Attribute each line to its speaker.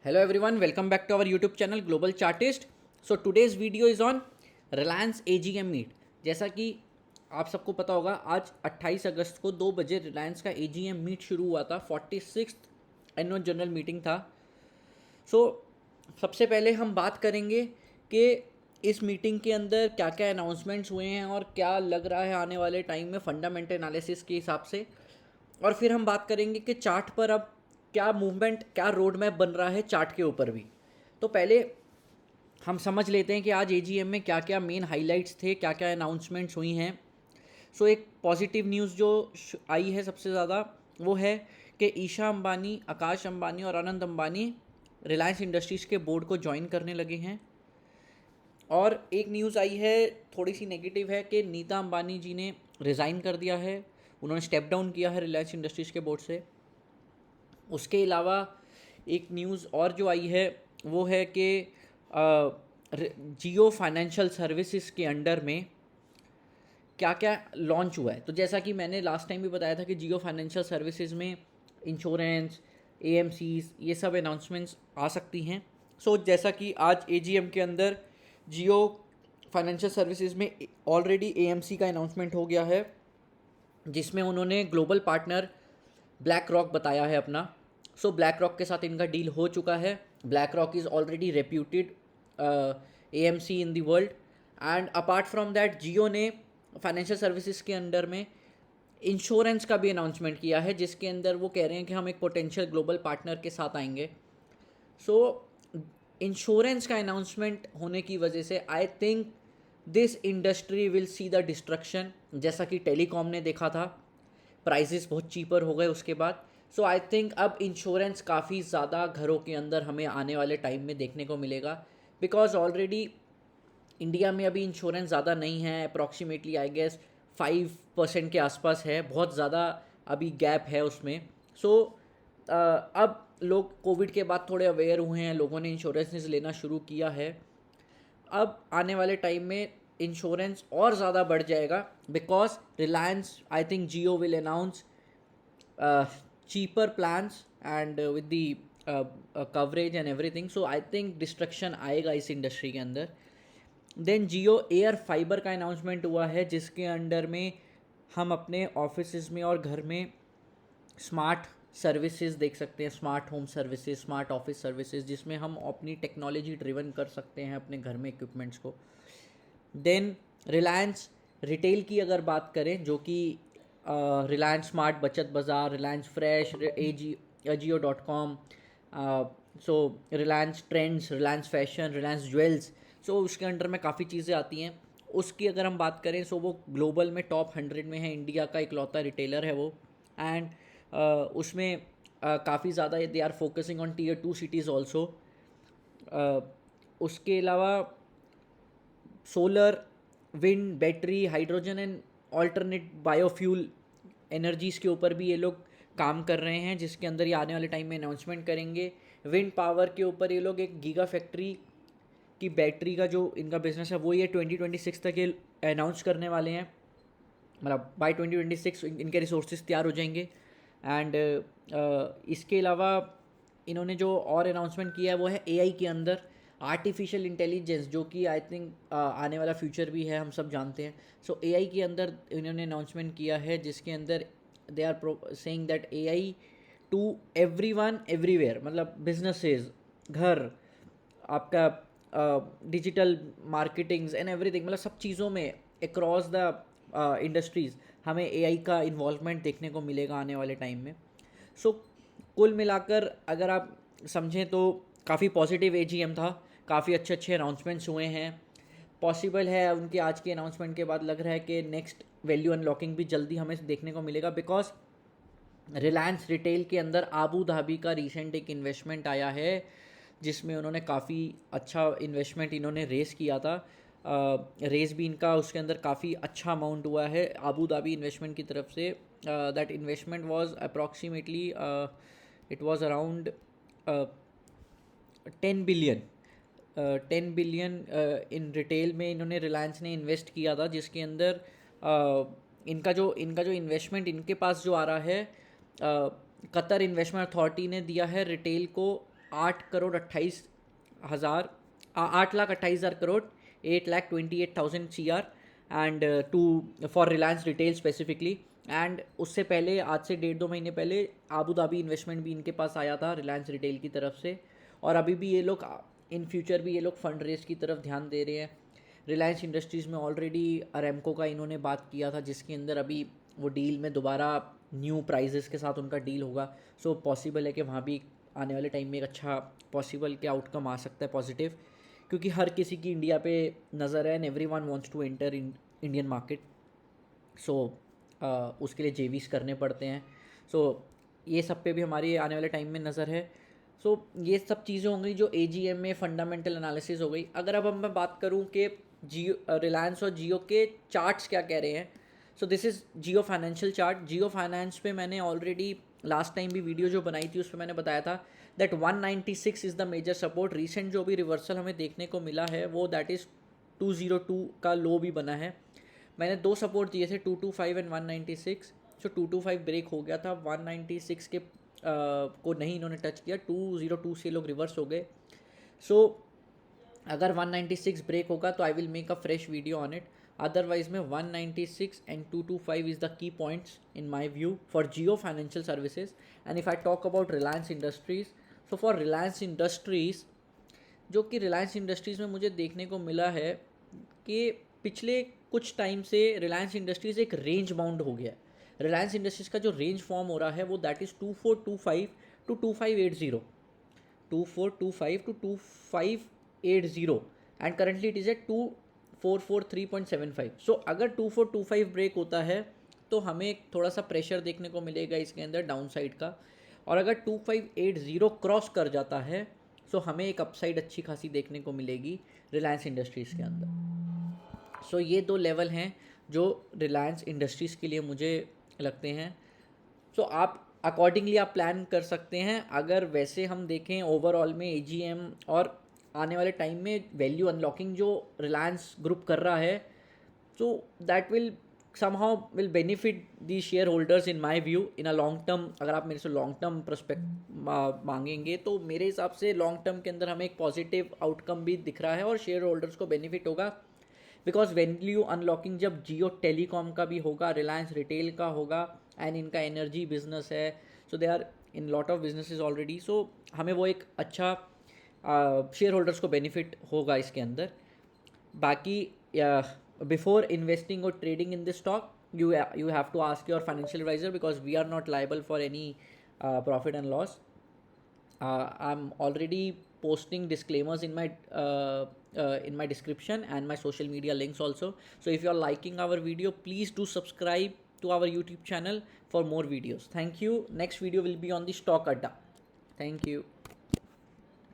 Speaker 1: Hello everyone, welcome back to our YouTube channel Global Chartist. So today's video is on Reliance AGM Meet. जैसा कि आप सबको पता होगा, आज 28 अगस्त को 2 बजे रिलायंस का AGM मीट शुरू हुआ था। 46th एनुअल जनरल मीटिंग था। सबसे पहले हम बात करेंगे कि इस मीटिंग के अंदर क्या क्या अनाउंसमेंट्स हुए हैं और क्या लग रहा है आने वाले टाइम में फंडामेंटल एनालिसिस के हिसाब से। और फिर हम बात करेंगे कि चार्ट पर अब क्या मूवमेंट, क्या रोड मैप बन रहा है चार्ट के ऊपर भी। तो पहले हम समझ लेते हैं कि आज एजीएम में क्या क्या मेन हाइलाइट्स थे, क्या क्या अनाउंसमेंट्स हुई हैं। एक पॉजिटिव न्यूज़ जो आई है सबसे ज़्यादा वो है कि ईशा अंबानी, आकाश अंबानी और आनंद अंबानी रिलायंस इंडस्ट्रीज़ के बोर्ड को ज्वाइन करने लगे हैं। और एक न्यूज़ आई है थोड़ी सी नेगेटिव है कि नीता अंबानी जी ने रिज़ाइन कर दिया है, उन्होंने स्टेप डाउन किया है रिलायंस इंडस्ट्रीज़ के बोर्ड से। उसके अलावा एक न्यूज़ और जो आई है वो है कि जियो फाइनेंशियल सर्विसेज के अंडर में क्या क्या लॉन्च हुआ है। तो जैसा कि मैंने लास्ट टाइम भी बताया था कि जियो फाइनेंशियल सर्विसेज में इंश्योरेंस, एएमसीज, ये सब अनाउंसमेंट्स आ सकती हैं। जैसा कि आज एजीएम के अंदर जियो फाइनेंशियल सर्विसेज में ऑलरेडी एएमसी का अनाउंसमेंट हो गया है, जिसमें उन्होंने ग्लोबल पार्टनर ब्लैक रॉक बताया है अपना। ब्लैक रॉक के साथ इनका डील हो चुका है। BlackRock is already reputed AMC in the world. And apart from that Jio ने फाइनेंशियल सर्विसेज के अंडर में इंश्योरेंस का भी अनाउंसमेंट किया है, जिसके अंदर वो कह रहे हैं कि हम एक पोटेंशियल ग्लोबल पार्टनर के साथ आएंगे। इंश्योरेंस का अनाउंसमेंट होने की वजह से I think this industry will see the destruction, जैसा कि टेलीकॉम ने देखा था, प्राइजेस बहुत चीपर हो गए उसके बाद। आई थिंक अब इंश्योरेंस काफ़ी ज़्यादा घरों के अंदर हमें आने वाले टाइम में देखने को मिलेगा, बिकॉज ऑलरेडी इंडिया में अभी इंश्योरेंस ज़्यादा नहीं है। अप्रॉक्सीमेटली आई गेस 5% के आसपास है, बहुत ज़्यादा अभी गैप है उसमें। अब लोग कोविड के बाद थोड़े अवेयर हुए हैं, लोगों ने इंश्योरेंस लेना शुरू किया है। अब आने वाले टाइम में इंश्योरेंस और ज़्यादा बढ़ जाएगा, because Reliance, I think Jio will announce cheaper plans and with the coverage and everything. I think destruction आएगा इस इंडस्ट्री के अंदर। देन जियो एयर फाइबर का अनाउंसमेंट हुआ है, जिसके अंडर में हम अपने ऑफिस में और घर में स्मार्ट सर्विसेज देख सकते हैं, smart home services, smart office services, जिसमें हम अपनी टेक्नोलॉजी ड्रिवन कर सकते हैं अपने घर में इक्विपमेंट्स को। देन रिलायंस रिटेल की अगर बात करें, जो कि रिलायंस स्मार्ट बचत बाज़ार, Reliance fresh, ajiyo.com, Reliance trends, Reliance fashion, Reliance jewels, उसके अंडर में काफ़ी चीज़ें आती हैं। उसकी अगर हम बात करें वो ग्लोबल में टॉप 100 में है, इंडिया का इकलौता रिटेलर है वो। एंड उसमें काफ़ी ज़्यादा they are focusing on Tier 2 cities also. उसके अलावा solar, wind, battery, hydrogen and alternate biofuel energies के ऊपर भी ये लोग काम कर रहे हैं, जिसके अंदर ये आने वाले टाइम में अनाउंसमेंट करेंगे। विंड पावर के ऊपर ये लोग एक गीगा फैक्ट्री की बैटरी का जो इनका बिजनेस है वो ये 2026 तक ये अनाउंस करने वाले हैं, मतलब बाय 2026 इनके रिसोर्सेज तैयार हो जाएंगे। एंड इसके अलावा इन्होंने जो और अनाउंसमेंट किया है वो है एआई के अंदर आर्टिफिशियल इंटेलिजेंस, जो कि आई थिंक आने वाला फ्यूचर भी है, हम सब जानते हैं। एआई के अंदर इन्होंने अनाउंसमेंट किया है, जिसके अंदर they are saying that AI to everyone everywhere, मतलब बिजनेसेस, घर, आपका डिजिटल मार्केटिंग्स एंड एवरीथिंग, मतलब सब चीज़ों में अक्रॉस द इंडस्ट्रीज़ हमें एआई का इन्वॉल्वमेंट देखने को मिलेगा आने वाले टाइम में। कुल मिलाकर अगर आप समझें तो काफ़ी पॉजिटिव एजीएम था, काफ़ी अच्छे अच्छे अनाउंसमेंट्स हुए हैं। पॉसिबल है उनके आज के अनाउंसमेंट के बाद लग रहा है कि नेक्स्ट वैल्यू अनलॉकिंग भी जल्दी हमें देखने को मिलेगा, बिकॉज रिलायंस रिटेल के अंदर आबू धाबी का रिसेंट एक इन्वेस्टमेंट आया है, जिसमें उन्होंने काफ़ी अच्छा इन्वेस्टमेंट इन्होंने रेस किया था। रेस भी इनका उसके अंदर काफ़ी अच्छा अमाउंट हुआ है आबू धाबी इन्वेस्टमेंट की तरफ से। That investment was approximately it was around 10 billion in retail में इन्होंने, रिलायंस ने इन्वेस्ट किया था, जिसके अंदर इनका जो इन्वेस्टमेंट इनके पास जो आ रहा है, कतर इन्वेस्टमेंट अथॉरिटी ने दिया है रिटेल को 8,28,000 crore, 8,28,000 CR and to for Reliance retail specifically. And उससे पहले आज से 1.5-2 महीने पहले आबू धाबी इन्वेस्टमेंट भी इनके पास आया था रिलायंस रिटेल की तरफ से, और अभी भी ये लोग इन फ्यूचर भी ये लोग फंड रेज की तरफ ध्यान दे रहे हैं। रिलायंस इंडस्ट्रीज़ में ऑलरेडी अरेमको का इन्होंने बात किया था, जिसके अंदर अभी वो डील में दोबारा न्यू प्राइजेस के साथ उनका डील होगा। सो पॉसिबल है कि वहाँ भी आने वाले टाइम में एक अच्छा पॉसिबल के आउटकम आ सकता है पॉजिटिव, क्योंकि हर किसी की इंडिया पे नज़र है and every one wants to enter in Indian market. So उसके लिए जेवीस करने पड़ते हैं। सो ये सब पे भी हमारी आने वाले टाइम में नज़र है। सो ये सब चीज़ें हो गई जो एजीएम में फंडामेंटल एनालिसिस हो गई। अगर अब मैं बात करूँ कि जियो रिलायंस और जियो के चार्ट्स क्या कह रहे हैं, so this is Jio financial chart. Jio finance पे मैंने ऑलरेडी लास्ट टाइम भी वीडियो जो बनाई थी उस पर मैंने बताया था that 196 is the major support. Recent जो भी रिवर्सल हमें देखने को मिला है वो दैट इज़ 202 का लो भी बना है। मैंने 2 सपोर्ट दिए थे 225 एंड 196। सो 225 ब्रेक हो गया था, 196 के को नहीं इन्होंने टच किया, 202 से लोग रिवर्स हो गए। सो अगर 196 ब्रेक होगा तो I will make a fresh video on it. Otherwise में 196 and 225 is the key points in my view for Jio financial services. And if I talk about Reliance industries, so for Reliance industries, जो कि Reliance industries में मुझे देखने को मिला है कि पिछले कुछ टाइम से रिलायंस इंडस्ट्रीज़ एक रेंज बाउंड हो गया है। रिलायंस इंडस्ट्रीज़ का जो रेंज फॉर्म हो रहा है वो that is 2425 to 2580, 2425 to 2580 and currently it is at 2443.75। So अगर 2425 ब्रेक होता है तो हमें थोड़ा सा प्रेशर देखने को मिलेगा इसके अंदर डाउन साइड का, और अगर 2580 क्रॉस कर जाता है सो हमें एक अपसाइड अच्छी खासी देखने को मिलेगी रिलायंस इंडस्ट्रीज़ के अंदर। सो ये 2 लेवल हैं जो रिलायंस इंडस्ट्रीज़ के लिए मुझे लगते हैं। सो आप अकॉर्डिंगली आप प्लान कर सकते हैं। अगर वैसे हम देखें ओवरऑल में एजीएम और आने वाले टाइम में वैल्यू अनलॉकिंग जो रिलायंस ग्रुप कर रहा है, so that will somehow will benefit the shareholders in my view in a long term। अगर आप मेरे से लॉन्ग टर्म प्रोस्पेक्ट मांगेंगे तो मेरे हिसाब से लॉन्ग टर्म के अंदर हमें एक पॉजिटिव आउटकम भी दिख रहा है और शेयर होल्डर्स को बेनिफिट होगा, बिकॉज वैल्यू अनलॉकिंग जब जियो टेलीकॉम का भी होगा, रिलायंस रिटेल का होगा एंड इनका एनर्जी बिजनेस है, so they are in lot of businesses already. So हमें वो एक अच्छा शेयर होल्डर्स को बेनिफिट होगा इसके अंदर। बाकी before investing or trading in this stock, you have to ask your financial advisor, because we are not liable for any profit and loss. I'm already posting disclaimers in my description and my social media links also. So if you are liking our video, please do subscribe to our YouTube channel for more videos. Thank you. Next video will be on the stock adda. Thank you.